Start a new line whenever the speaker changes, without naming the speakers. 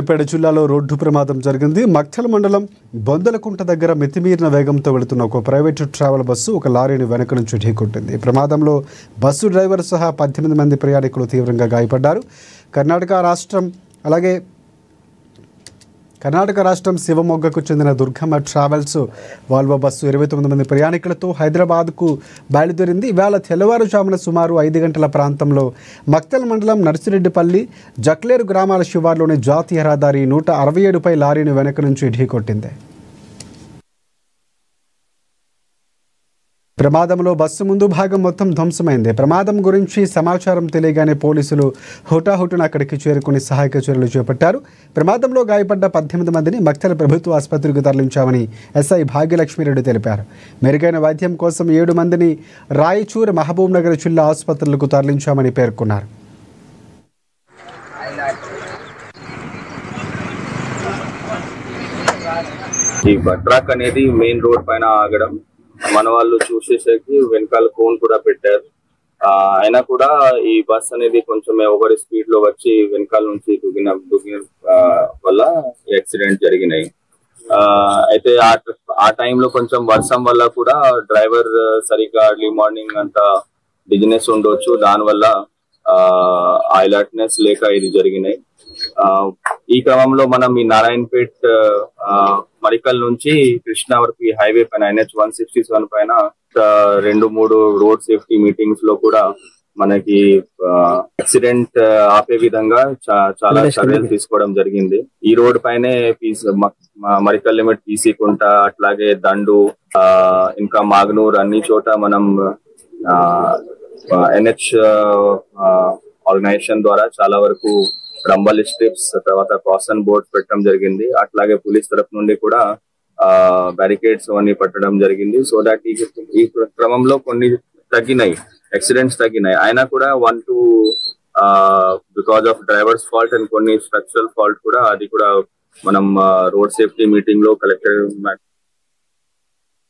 పేట జిల్లాలో రోడ్డు ప్రమాదం జరిగింది. మక్తల్ మండలం బొందలకుంట దగ్గర మితిమీరిన వేగంతో వెళుతున్న ఒక ప్రైవేటు ట్రావెల్ బస్సు ఒక లారీని వెనక నుంచి ఢీకొట్టింది. ఈ ప్రమాదంలో బస్సు డ్రైవర్ సహా 18 మంది ప్రయాణికులు తీవ్రంగా గాయపడ్డారు. కర్ణాటక రాష్ట్రం శివమొగ్గకు చెందిన దుర్గమ్మ ట్రావెల్స్ వాల్వో బస్సు 29 మంది ప్రయాణికులతో హైదరాబాద్కు బయలుదేరింది. ఇవాళ తెల్లవారుజామున సుమారు 5 గంటల ప్రాంతంలో మక్తల్ మండలం నర్సిరెడ్డిపల్లి జక్లేరు గ్రామాల శివార్లోని జాతీయ రహదారి 167పై లారీని వెనక నుంచి ఢీకొట్టింది. ప్రమాదంలో బస్సు ముందు భాగం మొత్తం ధ్వంసమైంది. ప్రమాదం గురించి సమాచారం తెలియగానే పోలీసులు హుటాహుటిన అక్కడికి చేరుకుని సహాయక చర్యలు చేపట్టారు. ప్రమాదంలో గాయపడ్డ 18 మందిని మక్తల్ ప్రభుత్వ ఆసుపత్రికి తరలించామని ఎస్ఐ భాగ్యలక్ష్మిరెడ్డి తెలిపారు. మెరుగైన వైద్యం కోసం 7 మందిని రాయచూర్, మహబూబ్ నగర్ జిల్లా ఆసుపత్రులకు తరలించామని పేర్కొన్నారు.
ఈ ట్రక్ అనేది మెయిన్ రోడ్ పైన ఆగడం మన వాళ్ళు చూసేసరికి వెనకాల కోన్ కూడా పెట్టారు. అయినా కూడా ఈ బస్ అనేది కొంచెం ఓవర్ స్పీడ్ లో వచ్చి వెనకాల నుంచి దుగిన వల్ల యాక్సిడెంట్ జరిగినాయి. అయితే ఆ టైంలో కొంచెం వర్షం వల్ల కూడా డ్రైవర్ సరిగ్గా ఎర్లీ మార్నింగ్ అంతా బిజినెస్ ఉండొచ్చు, దానివల్ల అలర్ట్నెస్ లేక ఇది జరిగినాయి. ఈ క్రమంలో మనం ఈ నారాయణపేట్ మరికల్ నుంచి కృష్ణావరపి హైవే పైన NH 167 పైన 2-3 రోడ్ సేఫ్టీ మీటింగ్స్ లో కూడా మనకి యాక్సిడెంట్ ఆపే విధంగా చాలా చర్యలు తీసుకోవడం జరిగింది. ఈ రోడ్ పైనే మరికల్ లిమిట్ PC కుంట, అట్లాగే దండు, ఇంకా మాగ్నూర్ అన్ని చోట మనం NH ఆర్గనైజేషన్ ద్వారా చాలా వరకు రంబల్ స్ట్రిప్స్, తర్వాత కాసన్ బోర్డ్స్ పెట్టడం జరిగింది. అట్లాగే పోలీస్ తరఫు నుండి కూడా బ్యారికేడ్స్ అవన్నీ పట్టడం జరిగింది. సో దట్ ఈ క్రమంలో కొన్ని తగ్గినాయి, యాక్సిడెంట్స్ తగ్గినాయి. అయినా కూడా 1-2 because of drivers fault and కొన్ని స్ట్రక్చరల్ ఫాల్ట్ కూడా అది కూడా మనం రోడ్ సేఫ్టీ మీటింగ్ లో కలెక్టర్